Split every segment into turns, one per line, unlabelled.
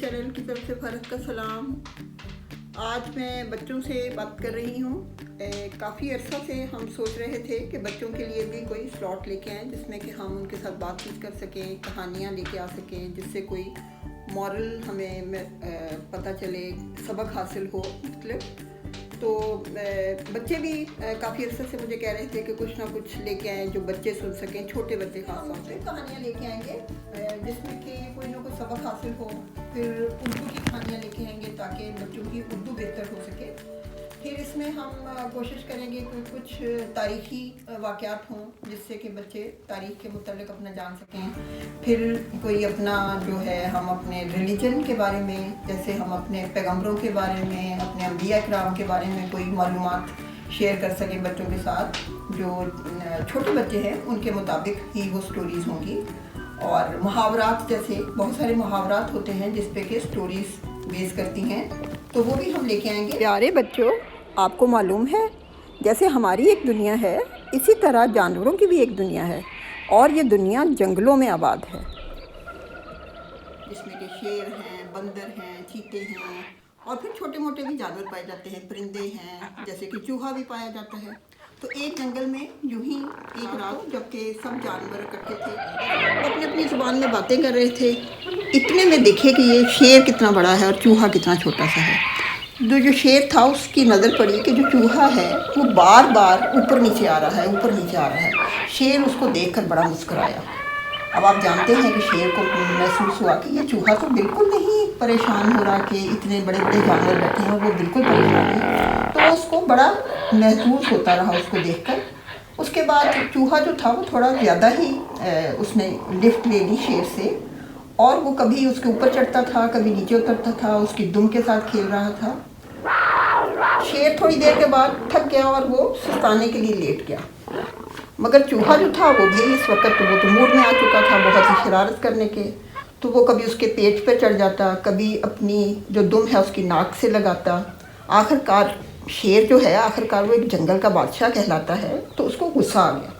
Channel की तरफ से फ़रहत का सलाम। आज मैं बच्चों से बात कर रही हूँ। काफ़ी अर्सा से हम सोच रहे थे कि बच्चों के लिए भी कोई स्लॉट लेके आएँ जिसमें कि हम उनके साथ बातचीत कर सकें, कहानियाँ लेके आ सकें, जिससे कोई मॉरल हमें पता चले, सबक हासिल हो मतलब। तो बच्चे भी काफ़ी अरसे से मुझे कह रहे थे कि कुछ ना कुछ लेके आएँ जो बच्चे सुन सकें, छोटे बच्चे खास तौर पे कहानियाँ लेके आएंगे जिसमें कि कोई ना कोई सबक हासिल हो। फिर उर्दू की कहानियाँ लेके आएंगे ताकि बच्चों की उर्दू बेहतर हो सके। फिर इसमें हम कोशिश करेंगे कि कुछ तारीख़ी वाक़यात हों जिससे कि बच्चे तारीख़ के मुतालिक अपना जान सकें। फिर कोई अपना जो है हम अपने रिलीजन के बारे में, जैसे हम अपने पैगम्बरों के बारे में, अपने अंबिया किराम के बारे में कोई मालूमात शेयर कर सकें बच्चों के साथ। जो छोटे बच्चे हैं उनके मुताबिक ही वो स्टोरीज़ होंगी। और मुहावरात, जैसे बहुत सारे मुहावरात होते हैं जिस पे कि स्टोरीज़ बेस करती हैं, तो वो भी हम लेके आएंगे। प्यारे बच्चों, आपको मालूम है जैसे हमारी एक दुनिया है, इसी तरह जानवरों की भी एक दुनिया है, और ये दुनिया जंगलों में आबाद है, जिसमें कि शेर हैं, बंदर हैं, चीते हैं, और फिर छोटे मोटे भी जानवर पाए जाते हैं, परिंदे हैं, जैसे कि चूहा भी पाया जाता है। तो एक जंगल में यूं ही एक रात जबकि सब जानवर इकट्ठे थे, वो अपनी अपनी ज़ुबान में बातें कर रहे थे, इतने में देखे कि ये शेर कितना बड़ा है और चूहा कितना छोटा सा है। जो शेर था उसकी नज़र पड़ी कि जो चूहा है वो बार बार ऊपर नीचे आ रहा है, ऊपर नीचे आ रहा है। शेर उसको देखकर बड़ा मुस्कुराया। अब आप जानते हैं कि शेर को महसूस हुआ कि ये चूहा तो बिल्कुल नहीं परेशान हो रहा कि इतने बड़े बड़े जानवर बैठे हैं, वो बिल्कुल परेशान नहीं। तो उसको बड़ा महसूस होता रहा उसको देखकर। उसके बाद चूहा जो था वो थोड़ा ज़्यादा ही उसने लिफ्ट ले ली शेर से, और वो कभी उसके ऊपर चढ़ता था, कभी नीचे उतरता था, उसकी दुम के साथ खेल रहा था। शेर थोड़ी देर के बाद थक गया और वो सुस्ताने के लिए लेट गया। मगर चूहा जो था वो भी इस वक्त वो तो मूड में आ चुका था बहुत ही शरारत करने के। तो वो कभी उसके पेट पे चढ़ जाता, कभी अपनी जो दुम है उसकी नाक से लगाता। आखिरकार शेर जो है, आखिरकार वो एक जंगल का बादशाह कहलाता है, तो उसको गुस्सा आ गया।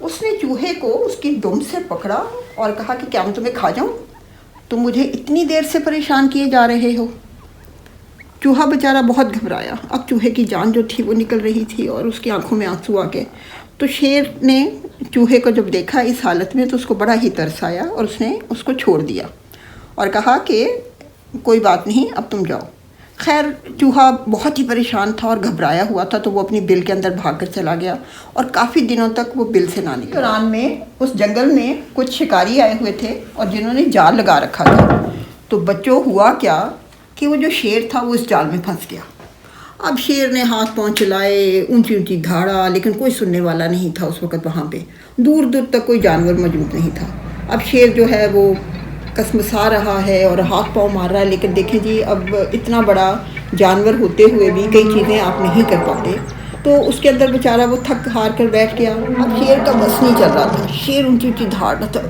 उसने चूहे को उसकी दुम से पकड़ा और कहा कि क्या मैं तुम्हें खा जाऊँ? तुम मुझे इतनी देर से परेशान किए जा रहे हो। चूहा बेचारा बहुत घबराया। अब चूहे की जान जो थी वो निकल रही थी और उसकी आंखों में आंसू आ गए। तो शेर ने चूहे को जब देखा इस हालत में तो उसको बड़ा ही तरस आया और उसने उसको छोड़ दिया और कहा कि कोई बात नहीं, अब तुम जाओ। खैर चूहा बहुत ही परेशान था और घबराया हुआ था, तो वो अपनी बिल के अंदर भाग कर चला गया और काफ़ी दिनों तक वो बिल से ना निकला। दौरान में उस जंगल में कुछ शिकारी आए हुए थे और जिन्होंने जाल लगा रखा था। तो बच्चों हुआ क्या कि वो जो शेर था वो उस जाल में फंस गया। अब शेर ने हाथ पांव चलाए, ऊंची ऊंची धाड़ा, लेकिन कोई सुनने वाला नहीं था उस वक़्त वहाँ पे। दूर दूर तक कोई जानवर मौजूद नहीं था। अब शेर जो है वो कसमसा रहा है और हाथ पांव मार रहा है, लेकिन देखें जी, अब इतना बड़ा जानवर होते हुए भी कई चीज़ें आप नहीं कर पाते। तो उसके अंदर बेचारा वो थक हार कर बैठ गया। अब शेर का बस नहीं चल रहा था, शेर ऊंची ऊंची धाड़ था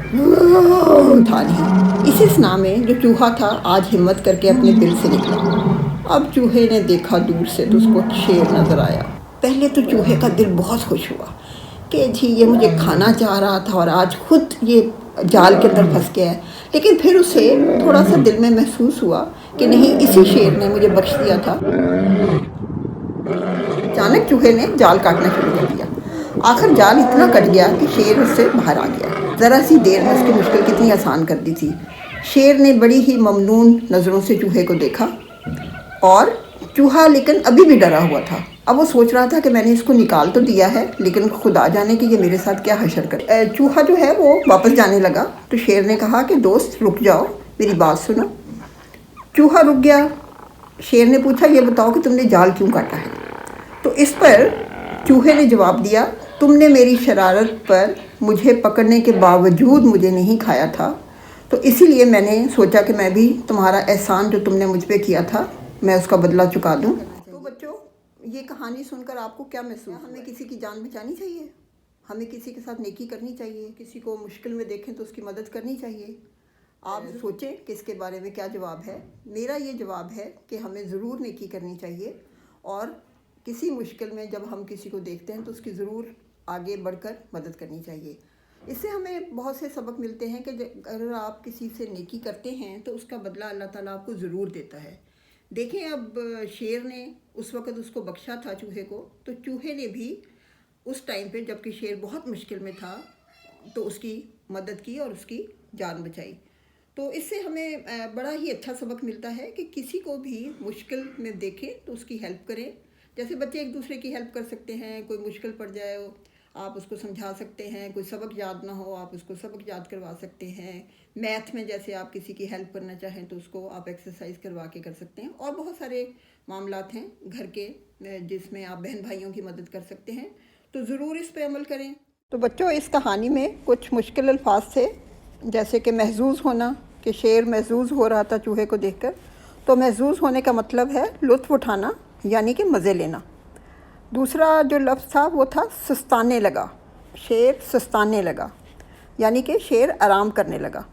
नहीं। इसी स्ना में जो चूहा था आज हिम्मत करके अपने बिल से निकला। अब चूहे ने देखा दूर से तो उसको शेर नज़र आया। पहले तो चूहे का दिल बहुत खुश हुआ कि जी ये मुझे खाना चाह रहा था और आज खुद ये जाल के अंदर फंस गया है। लेकिन फिर उसे थोड़ा सा दिल में महसूस हुआ कि नहीं, इसी शेर ने मुझे बख्श दिया था। अचानक चूहे ने जाल काटना शुरू कर दिया। आखिर जाल इतना कट गया कि शेर उससे बाहर आ गया। ज़रा सी देर में उसकी मुश्किल कितनी आसान कर दी थी। शेर ने बड़ी ही ममनून नज़रों से चूहे को देखा, और चूहा लेकिन अभी भी डरा हुआ था। अब वो सोच रहा था कि मैंने इसको निकाल तो दिया है, लेकिन खुदा जाने कि ये मेरे साथ क्या हशर करे। चूहा जो है वो वापस जाने लगा तो शेर ने कहा कि दोस्त रुक जाओ, मेरी बात सुनो। चूहा रुक गया। शेर ने पूछा, ये बताओ कि तुमने जाल क्यों काटा है? तो इस पर चूहे ने जवाब दिया, तुमने मेरी शरारत पर मुझे पकड़ने के बावजूद मुझे नहीं खाया था, तो इसीलिए मैंने सोचा कि मैं भी तुम्हारा एहसान जो तुमने मुझ पर किया था मैं उसका बदला चुका दूं। तो बच्चों, ये कहानी सुनकर आपको क्या महसूस? हमें किसी की जान बचानी चाहिए, हमें किसी के साथ नेकी करनी चाहिए, किसी को मुश्किल में देखें तो उसकी मदद करनी चाहिए। आप सोचें कि इसके बारे में क्या जवाब है। मेरा ये जवाब है कि हमें ज़रूर नेकी करनी चाहिए, और किसी मुश्किल में जब हम किसी को देखते हैं तो उसकी ज़रूर आगे बढ़कर मदद करनी चाहिए। इससे हमें बहुत से सबक मिलते हैं कि अगर आप किसी से नेकी करते हैं तो उसका बदला अल्लाह ताला आपको ज़रूर देता है। देखें, अब शेर ने उस वक़्त उसको बख्शा था चूहे को, तो चूहे ने भी उस टाइम पे जबकि शेर बहुत मुश्किल में था तो उसकी मदद की और उसकी जान बचाई। तो इससे हमें बड़ा ही अच्छा सबक मिलता है कि किसी को भी मुश्किल में देखें तो उसकी हेल्प करें। जैसे बच्चे एक दूसरे की हेल्प कर सकते हैं, कोई मुश्किल पड़ जाए आप उसको समझा सकते हैं, कोई सबक याद ना हो आप उसको सबक याद करवा सकते हैं। मैथ में जैसे आप किसी की हेल्प करना चाहें तो उसको आप एक्सरसाइज करवा के कर सकते हैं। और बहुत सारे मामलात हैं घर के जिसमें आप बहन भाइयों की मदद कर सकते हैं, तो ज़रूर इस पे अमल करें। तो बच्चों, इस कहानी में कुछ मुश्किल अल्फाज थे, जैसे कि महजूज़ होना, कि शेर महजूज़ हो रहा था चूहे को देखकर। तो महजूज़ होने का मतलब है लुत्फ़ उठाना, यानी कि मज़े लेना। दूसरा जो लफ्ज़ था वो था सुस्ताने लगा, शेर सुस्ताने लगा, यानी कि शेर आराम करने लगा।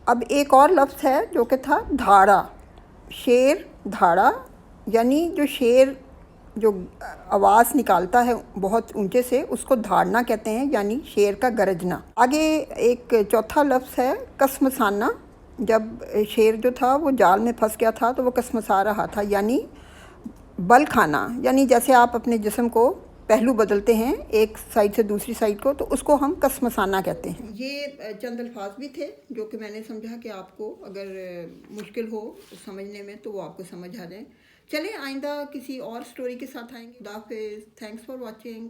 अब एक और लफ्ज़ है जो कि था धाड़ा, शेर धाड़ा, यानी जो शेर जो आवाज़ निकालता है बहुत ऊंचे से उसको धाड़ना कहते हैं, यानी शेर का गरजना। आगे एक चौथा लफ्ज़ है कसमसाना, जब शेर जो था वो जाल में फंस गया था तो वो कसमसा रहा था, यानी बल खाना, यानी जैसे आप अपने जिस्म को पहलू बदलते हैं एक साइड से दूसरी साइड को, तो उसको हम कसमसाना कहते हैं। ये चंद अल्फाज भी थे जो कि मैंने समझा कि आपको अगर मुश्किल हो समझने में तो वो आपको समझ आ जाए। चलें, आइंदा किसी और स्टोरी के साथ आएंगे। खुदा हाफिज़, थैंक्स फॉर वॉचिंग।